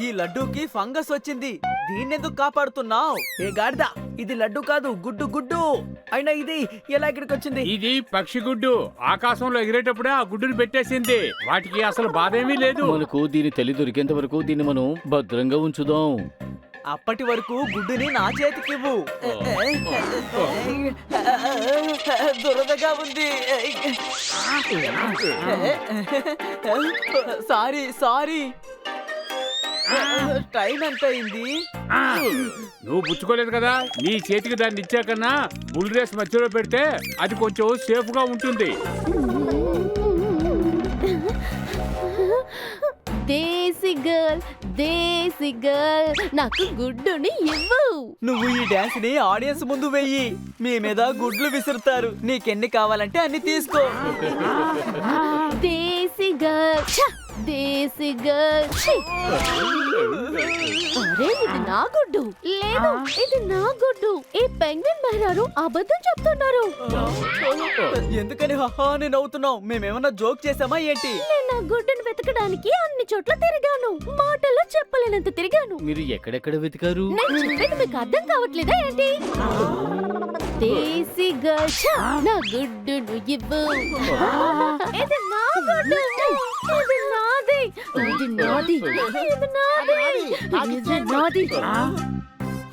ఈ లడ్డూకి ఫంగస్ వచ్చింది. దీన్నెందుకు కాపాడుతున్నావు? ఏ గాడిద, ఇది లడ్డు కాదు, గుడ్డు గుడ్డు. అయినా ఇది ఎలా ఇక్కడికి వచ్చింది? ఇది పక్షి గుడ్డు. ఆకాశంలో ఎగిరేటప్పుడే ఆ గుడ్డును పెట్టేసింది. వాటికి అసలు బాధ ఏమీ లేదు. మనకు దీని తల్లి దొరికేంత వరకు దీన్ని మనం భద్రంగా ఉంచుదాం. అప్పటి వరకు గుడ్డుని నా చేతికివ్వు. దురదగా ఉంది. Sorry sorry. టైం ఎంత అయింది? నువ్వు పుచ్చుకోలేదు కదా. నీ చేతికి దాన్ని ఇచ్చాకన్నా బుల్ రేస్ మధ్యలో పెడితే అది కొంచెం సేఫ్ గా ఉంటుంది. దేశీ గర్ల్ నాకు గుడ్డుని ఇవ్వు. నువ్వు ఈ డాన్స్ ని ఆడియన్స్ ముందు వెయ్యి. మీ మీద గుడ్లు విసురుతారు. నీకెన్ని కావాలంటే అన్ని తీసుకో. దేశీ గర్ల్ అరే ఇది నా గుడ్డు. లేదు ఇది నా గుడ్డు. ఈ పెంగ్విన్ మహిళలు అబద్ధం చెప్తున్నారు. ఎందుకని హహా అని నవ్వుతున్నావు? మేమేమన్నా జోక్ చేసామా ఏంటి? నేను నా గుడ్డుని వెతకడానికి అన్ని చోట్ల తిరిగాను. మాటల్లో చెప్పలేనంత తిరిగాను. మీరు ఎక్కడెక్కడ వెతికారు? నేను చెప్పేది మీకు అర్థం కావట్లేదా ఏంటి? దేశీ గర్ల్ నా గుడ్డును ఇవ్వు. ఇది నా గుడ్డు. ఇది నాది. ఇది నాది. ఇది నాది. ఇది నాది.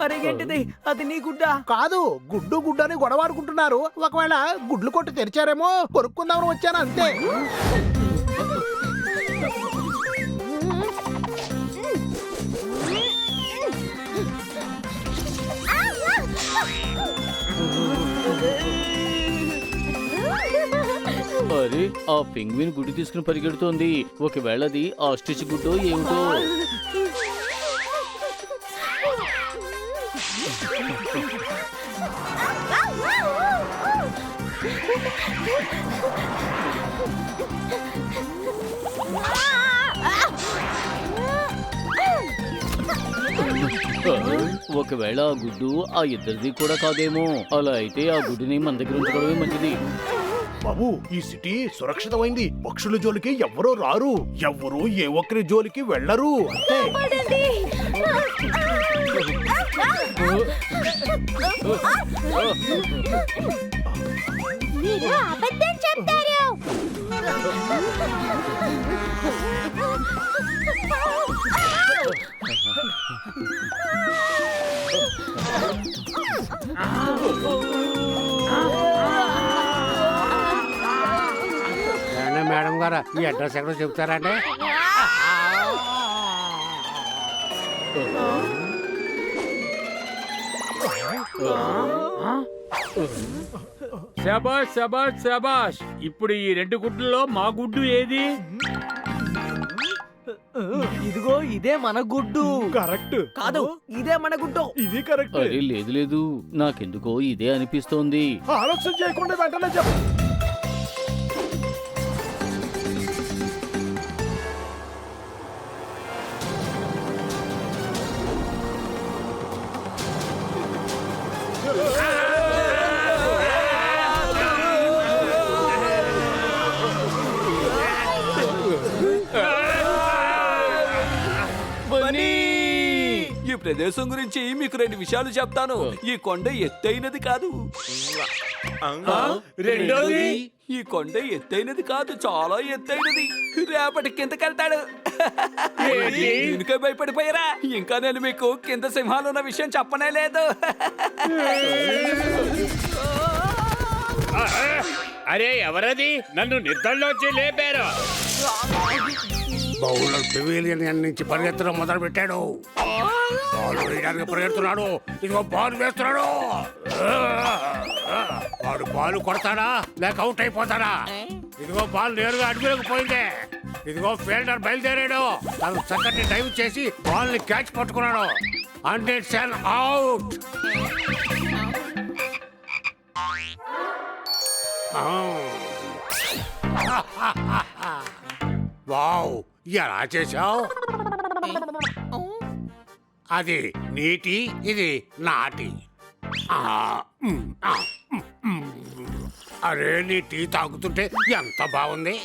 అరే ఏంటిది? అది నీ గుడ్డా? కాదు, గుడ్డు గుడ్డు అని గొడవాడుకుంటున్నారు. ఒకవేళ గుడ్లు కొట్టు తెరిచారేమో కొనుక్కుందామని వచ్చాను అంతే. అరే ఆ పెంగ్విన్ గుడ్డు తీసుకుని పరిగెడుతోంది. ఒకవేళ అది ఆస్ట్రిచ్ గుడ్డో ఏమిటో. ఒకవేళ ఆ గుడ్డు ఆ ఇద్దరిది కూడా కాదేమో. అలా అయితే ఆ గుడ్డుని మన దగ్గర ఉంచుకోవడమే మంచిది. బాబు, ఈ సిటీ సురక్షితమైంది. పక్షుల జోలికి ఎవ్వరూ రారు. ఎవ్వరూ ఏ ఒక్కరి జోలికి వెళ్ళరు. అంతే. మీరు అబద్ధం చెప్తారు. మేడం గారు ఈ అడ్రస్ ఎక్కడో చెప్తారంటే? శబాష్ శబాష్ శబాష్. ఇప్పుడు ఈ రెండు గుడ్లలో మా గుడ్డు ఏది? ఇదిగో ఇదే మన గుడ్డు. కరెక్ట్. కాదు, ఇదే మన గుడ్డు. ఇది కరెక్ట్. అరే లేదు లేదు, నాకెందుకో ఇదే అనిపిస్తోంది. ఆలోచన చేయకుండా వెంటనే చెప్పు. ఈ ప్రదేశం గురించి మీకు 2 విషయాలు చెప్తాను. ఈ కొండ ఎత్తైనది కాదు. రెండోది, ఈ కొండ ఎత్తైనది కాదు, చాలా ఎత్తైనది. రేపటి కిందకెళ్తాడు. దీనికే భయపడిపోయారా? ఇంకా నేను మీకు కింద సింహాలు ఉన్న విషయం చెప్పనే లేదు. అరే ఎవరది? నన్ను నిద్రలోంచి లేపారు. బౌలర్ పెవిలియన్ నుంచి పరిగెత్తడం మొదలు పెట్టాడు. బాల్ వేయడానికి పరిగెడుతున్నాడు. ఇదిగో బాల్ వేస్తున్నాడు. వాడు బాల్ కొడతాడా లేక అవుట్ అయిపోతాడా? ఇదిగో బాల్ నేరుగా అడుగులోకి పోయిందే. ఇదిగో ఫీల్డర్ బయలుదేరాడు. తను చక్కటి డైవ్ చేసి బాల్ ని క్యాచ్ పట్టుకున్నాడు. And it's an out. Wow, ఎలా చేశావు? అది నీటి, ఇది నాటి. అరే నీ టీ తాగుతుంటే ఎంత బాగుంది.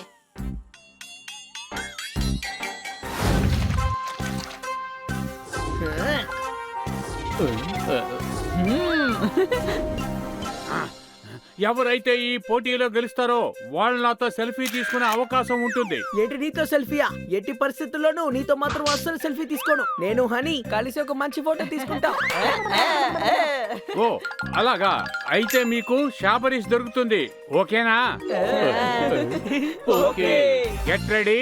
ఎవరైతే ఈ పోటీలో గెలుస్తారో వాళ్ళు నాతో సెల్ఫీ తీసుకునే అవకాశం ఉంటుంది. ఏంటి నీతో సెల్ఫీయా? ఎట్టి పరిస్థితుల్లోనూ నీతో మాత్రం అస్సలు సెల్ఫీ తీసుకోను. నేను హనీ కలిసి ఒక మంచి ఫోటో తీసుకుంటా. ఓ అలాగా, అయితే మీకు షాబరీస్ దొరుకుతుంది. ఓకేనా? ఓకే. Get ready.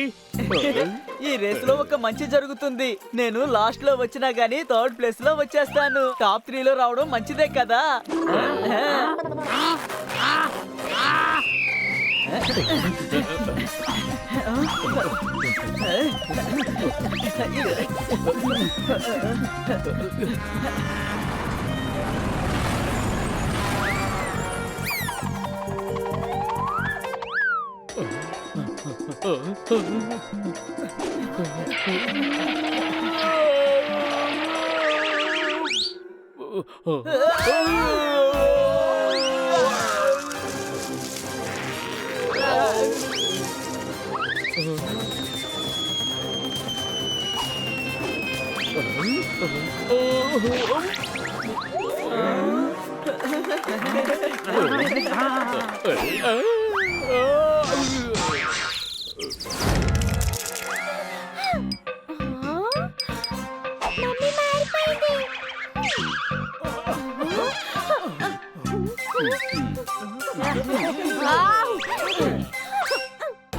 ఈ రేస్ లో ఒక మంచి జరుగుతుంది. నేను లాస్ట్ లో వచ్చినా గానీ థర్డ్ ప్లేస్ లో వచ్చేస్తాను. టాప్ 3 లో రావడం మంచిదే కదా.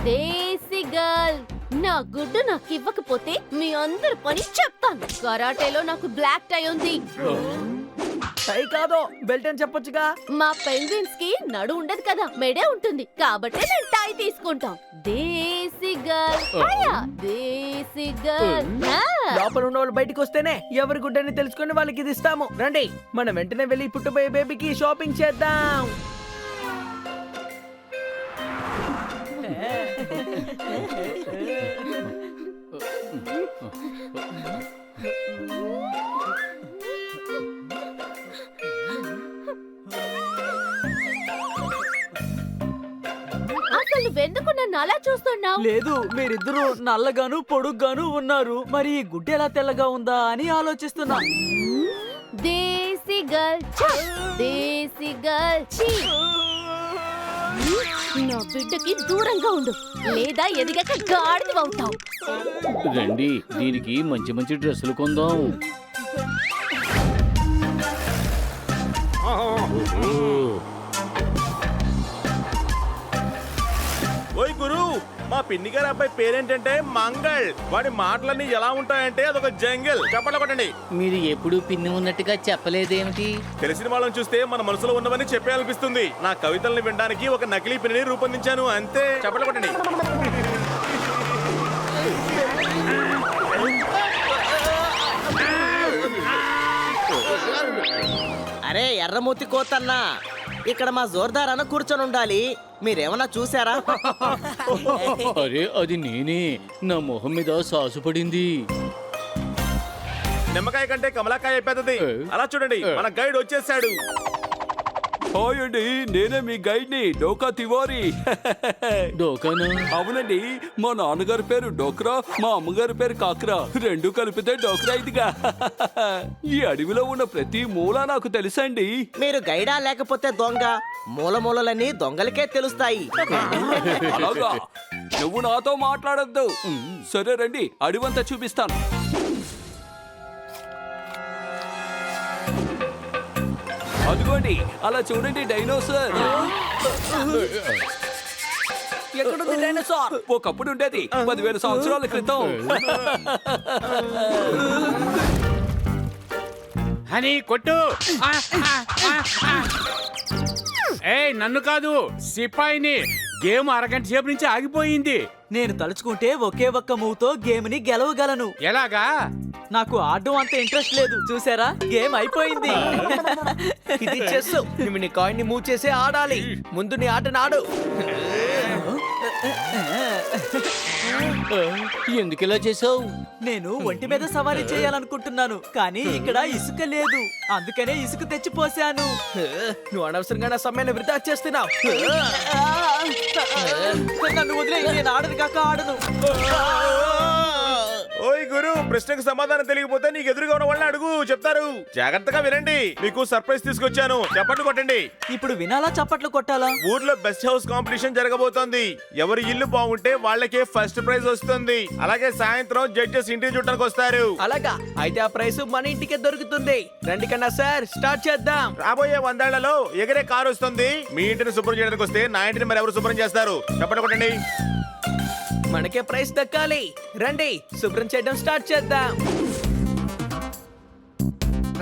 దేశీ గర్ల్, నా గుడ్డు నాకు ఇవ్వకపోతే మీ అందరి పని చెప్తాను. కరాటేలో నాకు బ్లాక్ టై ఉంది. టై కాదో బెల్ట్ అని చెప్పొచ్చుగా. మా పెంగ్విన్స్ కి నడు ఉండదు కదా, మెడే ఉంటుంది. కాబట్టి నేను టై తీసుకుంటాం. దేశీ గర్ల్, అయ్యా, దేశీ గర్ల్. లోపల ఉన్న వాళ్ళు బయటికి వస్తేనే ఎవరి గుడ్డని తెలుసుకొని వాళ్ళకి ఇది ఇస్తాము. రండి, మనం వెంటనే వెళ్ళి పుట్టబోయే బేబీకి షాపింగ్ చేద్దాం. అసలు నువ్వెందుకు నన్ను అలా చూస్తున్నావు? లేదు, మీరిద్దరూ నల్లగాను పొడుగ్గాను ఉన్నారు. మరి ఈ గుడ్డ ఎలా తెల్లగా ఉందా అని ఆలోచిస్తున్నా. దేశీ గర్ల్, దేశీ గర్ల్, నా బిడ్డకి దూరంగా ఉండు, లేదా ఎదిగాక గాడిదవుతావు. రండి, దీనికి మంచి మంచి డ్రెస్సులు కొందాం. ఓయ్ గురు, మా పిన్ని గారి అబ్బాయి పేరేంటంటే మంగళ్. వాడి మాటలన్నీ ఎలా ఉంటాయంటే అదొక జంగిల్. చెప్పండి కొట్టండి. మీరు ఎప్పుడు పిన్ని ఉన్నట్టుగా చెప్పలేదేమిటి? తెలిసిన వాళ్ళని చూస్తే మన మనసులో ఉన్నవన్నీ చెప్పాలనిపిస్తుంది. నా కవితల్ని వినడానికి ఒక నకిలీ పిన్నిని రూపొందించాను అంతే. చెప్పండి కొట్టండి. అరే ఎర్రమూతి కోతన్నా, ఇక్కడ మా జోర్దార్ అన్న కూర్చొని ఉండాలి. మీరేమన్నా చూసారా? అరే అది నేనే. నా మొహం మీద సాసు పడింది. నిమ్మకాయ కంటే కమలాకాయ పెద్దది. అలా చూడండి, మన గైడ్ వచ్చేసాడు. హాయ్ అండి, నేనే మీ గైడ్ ని, డోకా తివారీ. డోకానా? అవునండి, మా నాన్నగారి పేరు డోక్రా, మా అమ్మగారి పేరు కాక్రా. రెండు కలిపితే డోక్రా ఇదిగా. ఈ అడవిలో ఉన్న ప్రతి మూల నాకు తెలుసండి. మీరు గైడా లేకపోతే దొంగ? మూలమూలలన్నీ దొంగలకే తెలుస్తాయి. అలాగా? నువ్వు నాతో మాట్లాడొద్దు. సరే రండి, అడవంతా చూపిస్తాను. అదిగోండి, అలా చూడండి డైనోసార్. ఎక్కడుంది డైనోసార్? ఒకప్పుడు ఉండేది 10,000 సంవత్సరాల క్రితం. హనీ కొట్టు. ఏయ్ నన్ను కాదు, సిపాయిని. గేమ్ అరగంట సేపు నుంచి ఆగిపోయింది. నేను తలుచుకుంటే ఒకే ఒక్క మూవ్తో గేమ్ ని గెలవగలను. ఎలాగా? నాకు ఆడడం అంత ఇంట్రెస్ట్ లేదు. చూసారా, గేమ్ అయిపోయింది. ఇది చెస్. నువ్వు నీ కాయిన్ ని మూవ్ చేసి ఆడాలి. ముందు నీ ఆటను ఆడు. ఎందుకు ఇలా చేసావు? నేను ఒంటి మీద సవారీ చేయాలనుకుంటున్నాను, కానీ ఇక్కడ ఇసుక లేదు. అందుకనే ఇసుక తెచ్చి పోసాను. నువ్వు అనవసరంగా నా సమయాన్ని వృధా చేస్తున్నావు. నన్ను వదిలే, నేను ఆడను కాక ఆడను. ఓయ్ గురు, ప్రశ్నకు సమాధానం తెలియకపోతే నీకు ఎదురుగా ఉన్న వాళ్ళని అడుగు, చెప్తారు. జాగ్రత్తగా వినండి, మీకు సర్ప్రైజ్ తీసుకొచ్చాను. చప్పట్లు కొట్టండి. ఇప్పుడు వినాలా చప్పట్లు కొట్టాలా? ఊర్లో బెస్ట్ హౌస్ కాంపిటీషన్ జరగబోతోంది. ఎవరి ఇల్లు బాగుంటే వాళ్ళకే ఫస్ట్ ప్రైజ్ వస్తుంది. అలాగే సాయంత్రం జడ్జెస్ ఇంటికి చుట్టానికి వస్తారు. అలాగా అయితే ఆ ప్రైస్ మన ఇంటికే దొరుకుతుంది. రండి కన్నా సార్, స్టార్ట్ చేద్దాం. రాబోయే 100 ఏళ్లలో ఎగిరే కారు వస్తుంది. మీ ఇంటిని శుభ్రం చేయడానికి వస్తే నా ఇంటిని మరి ఎవరు శుభ్రం చేస్తారు? చప్పట్లు కొట్టండి. మనకే ప్రైస్ దక్కాలి. రండి శుభ్రం చేయడం స్టార్ట్ చేద్దాం.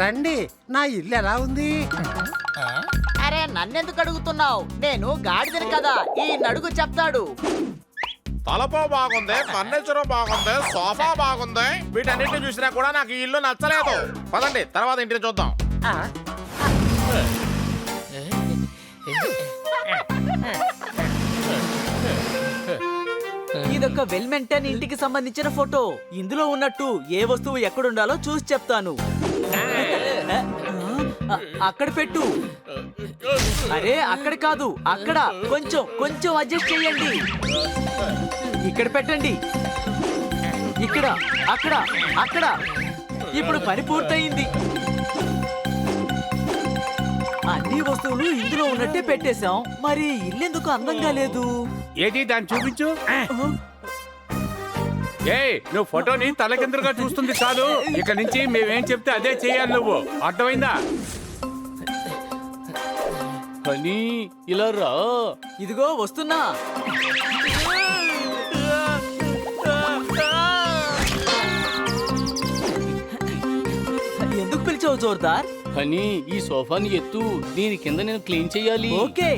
రండి, నా ఇల్లు ఎలా ఉంది? అరే నన్నెందుకు అడుగుతున్నావు? నేను గాడిదని కదా, ఈ నడుగు చెప్తాడు. తలపో బాగుంది, ఫర్నిచర్ బాగుంది, సోఫా బాగుంది. వీటన్నిటిని చూసినా కూడా నాకు ఈ ఇల్లు నచ్చలేదు. పదండి తర్వాత ఇంటిని చూద్దాం. ఇదొక వెల్ మెయింటైన్ ఇంటికి సంబంధించిన ఫోటో. ఇందులో ఉన్నట్టు ఏ వస్తువు ఎక్కడుండాలో చూసి చెప్తాను. అక్కడ పెట్టు. అరే అక్కడ కాదు, అక్కడ. కొంచెం కొంచెం అడ్జస్ట్ చేయండి. ఇక్కడ పెట్టండి. ఇక్కడ, అక్కడ, అక్కడ. ఇప్పుడు పని పూర్తయింది. అన్ని వస్తువులు ఇందులో ఉన్నట్టే పెట్టేశాం. మరి ఇల్లెందుకు అందంగా లేదు? ఏది దాన్ని చూపించు. నువ్వు ఫోటోని తలకిందులుగా చూస్తుంది కాదు. ఇక నుంచి మేమేం చెప్తే అదే చేయాలి. నువ్వు అర్థమైందా? కానీ ఇలా రా. ఇదిగో వస్తున్నా. ఎందుకు పిలిచావు జోర్దార్? కానీ ఈ సోఫాని ఎత్తు, దీని కింద నేను క్లీన్ చేయాలి. ఓకే.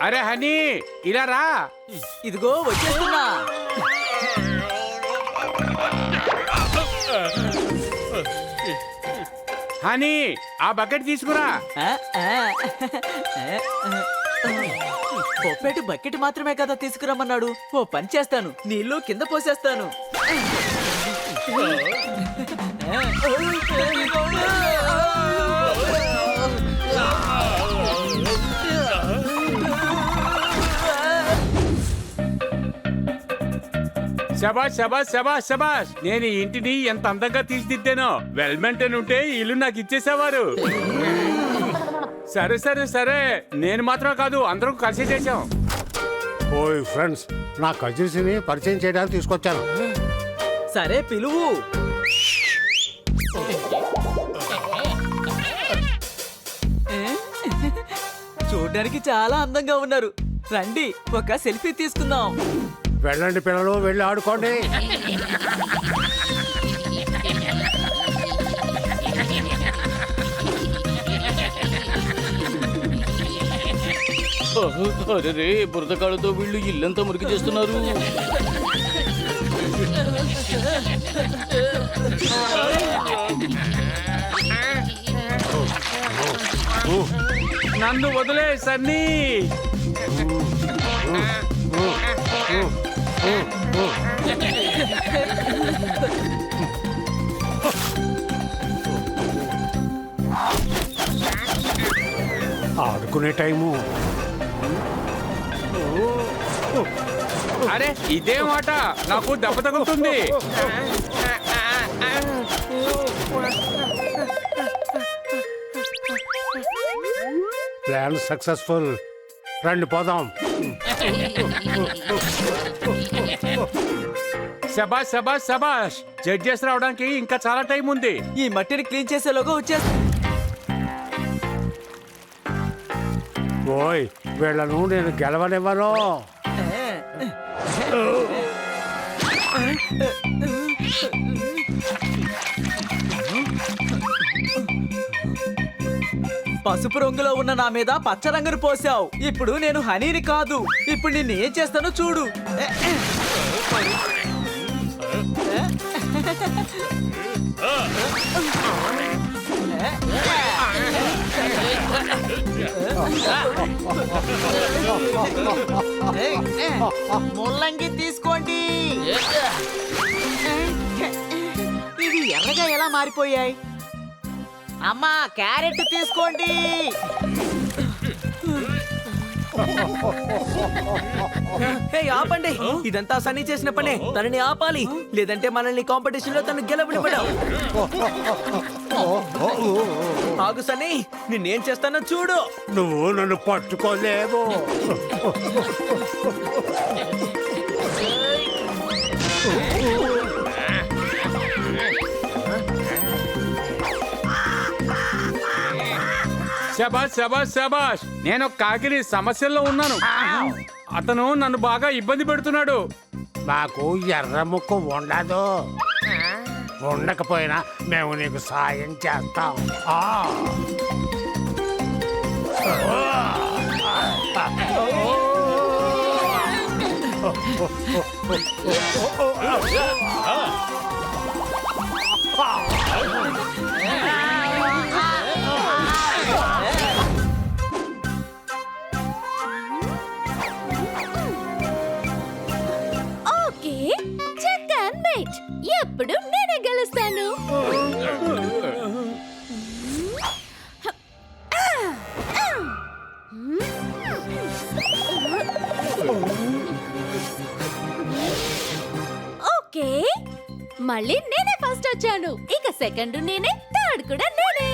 అరే హనీ, ఇలా రా. ఇదిగో వచ్చేస్తున్నా. హనీ, ఆ బకెట్ తీసుకురా. పొప్పేటి బకెట్ మాత్రమే కదా తీసుకురమ్మన్నాడు. ఓ పని చేస్తాను, నీళ్ళు కింద పోసేస్తాను. శబాష్ శబాష్ శబాష్ శబాష్. నేను ఈ ఇంటిని ఎంత అందంగా తీర్చిదిద్దానో. వెల్ మెయింటైన్ ఉంటే ఈ ఇల్లు నాకు ఇచ్చేసేవారు. సరే సరే సరే, నేను మాత్రమే కాదు, అందరం కలిసి చేశాం. ఓయ్ ఫ్రెండ్స్, నా కజిన్స్ ని పరిచయం చేయడానికి తీసుకొచ్చాను. సరే పిలువు. చూడ్డానికి చాలా అందంగా ఉన్నారు. రండి ఒక సెల్ఫీ తీసుకుందాం. వెళ్ళండి పిల్లలు, వెళ్ళి ఆడుకోండి. అరే బురదకాళ్ళతో వీళ్ళు ఇల్లంతా మురికి చేస్తున్నారు. నన్ను వదిలే సన్నీ. ఆడుకునే టైము. అరే ఇదే మాట, నాకు దెబ్బ తగులుతుంది. Plan successful. రండి పోదాం. శబాష్ శబాష్ శబాష్. జడ్జెస్ రావడానికి ఇంకా చాలా టైం ఉంది. ఈ మట్టిని క్లీన్ చేసేలోగా వచ్చేస్తా. ఓయ్ వీళ్ళను నేను గెలవనివ్వను. పసుపు రంగులో ఉన్న నా మీద పచ్చ రంగును పోసావు. ఇప్పుడు నేను హనీని కాదు. ఇప్పుడు నిన్ను ఏం చేస్తానో చూడు. ముల్లంగి తీసుకోండి. ఇవి ఎర్రగా ఎలా మారిపోయాయి? అమ్మా క్యారెట్ తీసుకోండి. హే ఆపండి, ఇదంతా సన్నీ చేసిన పనే. తనని ఆపాలి, లేదంటే మనల్ని కాంపిటీషన్ లో తను గెలవనివ్వడం. ఆగు సన్నీ, నిన్నేం చేస్తానో చూడు. నువ్వు నన్ను పట్టుకోలేవు. శబాష్ శబాష్ శబాష్. నేను కాకిని సమస్యల్లో ఉన్నాను. అతను నన్ను బాగా ఇబ్బంది పెడుతున్నాడు. మాకు ఎర్ర ముక్కు ఉండదు. ఉండకపోయినా మేము నీకు సాయం చేస్తాం. Okay, check and wait. ఎప్పుడు నేనే గెలుస్తాను. ఓకే, మళ్ళీ నేనే ఫస్ట్ వచ్చాను. ఇక సెకండ్ నేనే, థర్డ్ కూడా నేనే.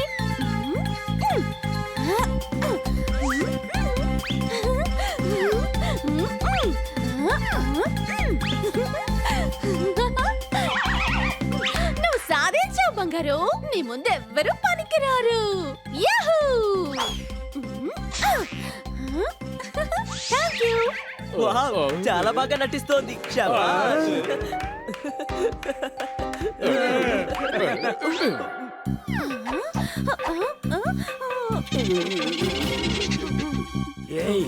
నువ్వు సాధించావు బంగారు. నీ ముందు ఎవ్వరూ పనికిరారు. యాహూ! Thank you. వావ్, చాలా బాగా నటిస్తోంది. శభాష్. ఏయ్,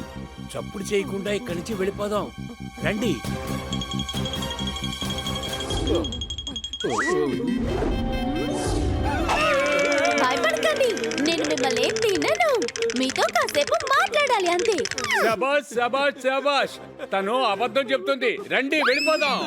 చప్పుడు చేయకుండా ఇక్కడి నుంచి వెళ్ళిపోదాం. రండి. భయపడకండి, నేను మిమ్మల్ని ఏం తినను. మీతో కాసేపు మాట్లాడాలి అంతే. శబాష్ శబాష్ శబాష్. తను అబద్ధం చెప్తుంది. రండి వెళ్ళిపోదాం.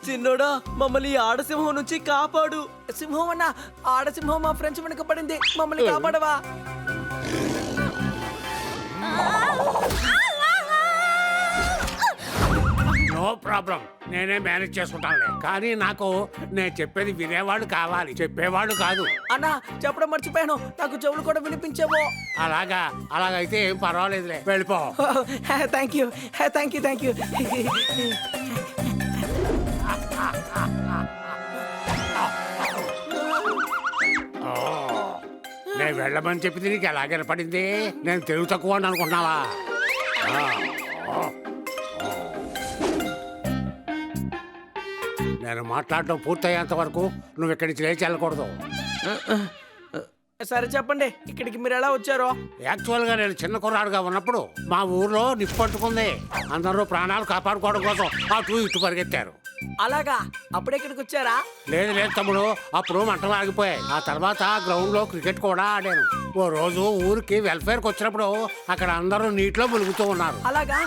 చిన్నోడా, మమ్మల్ని ఈ ఆడసింహం నుంచి కాపాడు. సింహం అన్న, ఆడసింహం మా ఫ్రెండ్స్ వెనుక పడింది. మమ్మల్ని కాపాడవా? నో ప్రాబ్లం, నేనే మేనేజ్ చేసుకుంటానులే. కానీ నాకు నేను చెప్పేది వినేవాడు కావాలి, చెప్పేవాడు కాదు. అన్నా, చెప్పడం మర్చిపోయాను. నాకు చెవులు కూడా వినిపించేవో. అలాగైతే ఏం పర్వాలేదులే, వెళ్ళిపో. Thank you, thank you, thank you. నేను వెళ్ళమని చెప్పింది నీకు ఎలా కనపడింది? నేను తెలుగు తక్కువ అని అనుకుంటున్నావా? నేను మాట్లాడడం పూర్తయ్యేంత వరకు నువ్వు ఇక్కడి నుంచి లేచి వెళ్ళకూడదు. సరే చెప్పండి, ఇక్కడికి మీరు ఎలా వచ్చారో? యాక్చువల్గా నేను చిన్న కుర్రాడుగా ఉన్నప్పుడు మా ఊర్లో నిప్పట్టుకుంది. అందరూ ప్రాణాలు కాపాడుకోవడం కోసం అటు ఇటు పరిగెత్తారు. అలాగా? అప్పుడెక్కడికి వచ్చారా? లేదు లేదు తమ్ముడు, అప్పుడు మంటలు ఆగిపోయాయి. ఆ తర్వాత గ్రౌండ్ లో క్రికెట్ కూడా ఆడాను. ఓ రోజు ఊరికి వెల్ఫేర్కి వచ్చినప్పుడు అక్కడ అందరూ నీటిలో మునుగుతూ ఉన్నారు. అలాగా?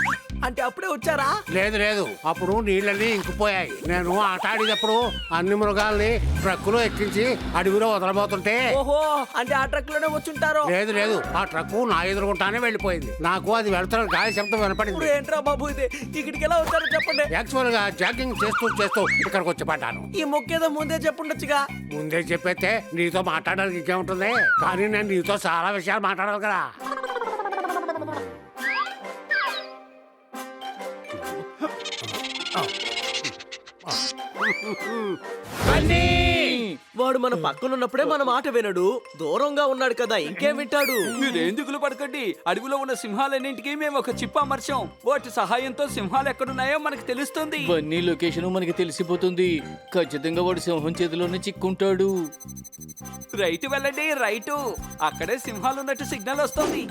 అంటే అప్పుడే వచ్చారా? లేదు లేదు, అప్పుడు నీళ్ళన్నీ ఇంకిపోయాయి. నేను ఆట ఆడేటప్పుడు అన్ని మృగాల్ని ట్రక్కులో ఎక్కించి అడవిలో వదలబోతుంటే. ఓహో, అంటే ఆ ట్రక్ లోనే వచ్చుంటారు. లేదు లేదు, ఆ ట్రక్కు నా ఎదురుకుంటానే వెళ్ళిపోయింది. నాకు అది వెళ్తున్న గాలి శబ్దం వినపడింది. ఇప్పుడు ఏంట్రా బాబు ఇది? ఇక్కడికి ఎలా వచ్చారో చెప్పండి. యాక్చువల్ గా జాగింగ్ చేస్తూ చేస్తూ ఇక్కడికి వచ్చి పడ్డాను. ఈ మొక్కేదో ముందే చెప్పుండొచ్చుగా. ముందే చెప్పేస్తే నీతో మాట్లాడడానికి ఇంకేముంటుంది? కానీ నేను నీతో చాలా విషయాలు మాట్లాడాలి కదా. వాడు మన పక్కన ఉన్నప్పుడే మన మాట వినడు. దూరంగా ఉన్నాడు కదా, ఇంకేం వింటాడు? మీరేం దిగులు పడకండి. అడవిలో ఉన్న సింహాలన్నింటికి మేము ఒక చిప్ అమర్చాం. వాటి సహాయంతో సింహాలు ఎక్కడున్నాయో మనకు తెలుస్తుంది. బన్నీ లొకేషన్ మనకి తెలిసిపోతుంది. ఖచ్చితంగా వాడు సింహం చేతిలోనే చిక్కుంటాడు. రైట్ వెళ్ళండి, రైటు. అక్కడే సింహాలు ఉన్నట్టు సిగ్నల్ వస్తుంది.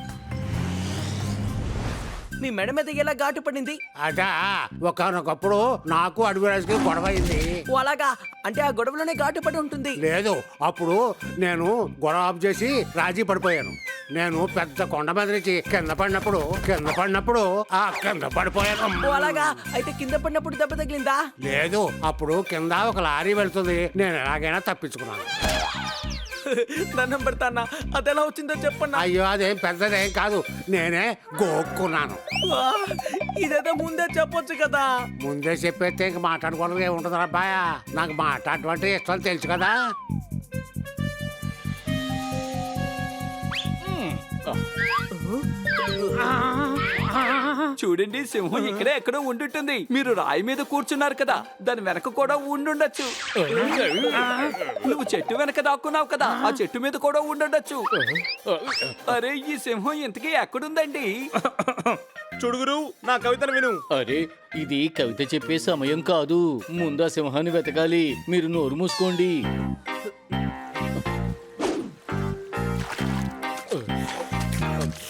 నీ మెడ మీద ఎలా ఘాటు పడింది? అదా ఒకనొకప్పుడు నాకు అడవిరాజుకి గొడవ అయింది. ఓ అలాగా, అంటే ఆ గొడవలోనే ఘాటు పడి ఉంటుంది. లేదు, అప్పుడు నేను గొడవ ఆఫ్ చేసి రాజీ పడిపోయాను. నేను పెద్ద కొండ మీద నుంచి కింద పడినప్పుడు ఆ కింద పడిపోయాను. ఓ అలాగా, అయితే కింద పడినప్పుడు దెబ్బ తగిలిందా? లేదు, అప్పుడు కింద ఒక లారీ వెళ్తుంది. నేను ఎలాగైనా తప్పించుకున్నాను. దండం పెడతానా, అదెలా వచ్చిందో చెప్పన్నా. అయ్యో, అదేం పెద్దదేం కాదు, నేనే గోక్కున్నాను. ఆ, ఇదేదో ముందే చెప్పొచ్చు కదా. ముందే చెప్పేస్తే ఇంక మాట్లాడుకోవడం ఏముంటుంది అబ్బాయ. నాకు మాట్లాడటం ఇష్టం తెలుసు కదా. చూడండి, సింహం ఇక్కడే ఎక్కడో ఉండుంటుంది. మీరు రాయి మీద కూర్చున్నారు కదా, దాని వెనక కూడా ఉండుండొచ్చు. నువ్వు చెట్టు వెనక దాక్కున్నావు కదా, ఆ చెట్టు మీద కూడా ఉండుండొచ్చు. అరే, ఈ సింహం ఇంతకీ ఎక్కడుందండి? చుడుగురు, నా కవితను విను. అరే, ఇది కవిత చెప్పే సమయం కాదు. ముందు ఆ సింహాన్ని వెతకాలి. మీరు నోరు మూసుకోండి.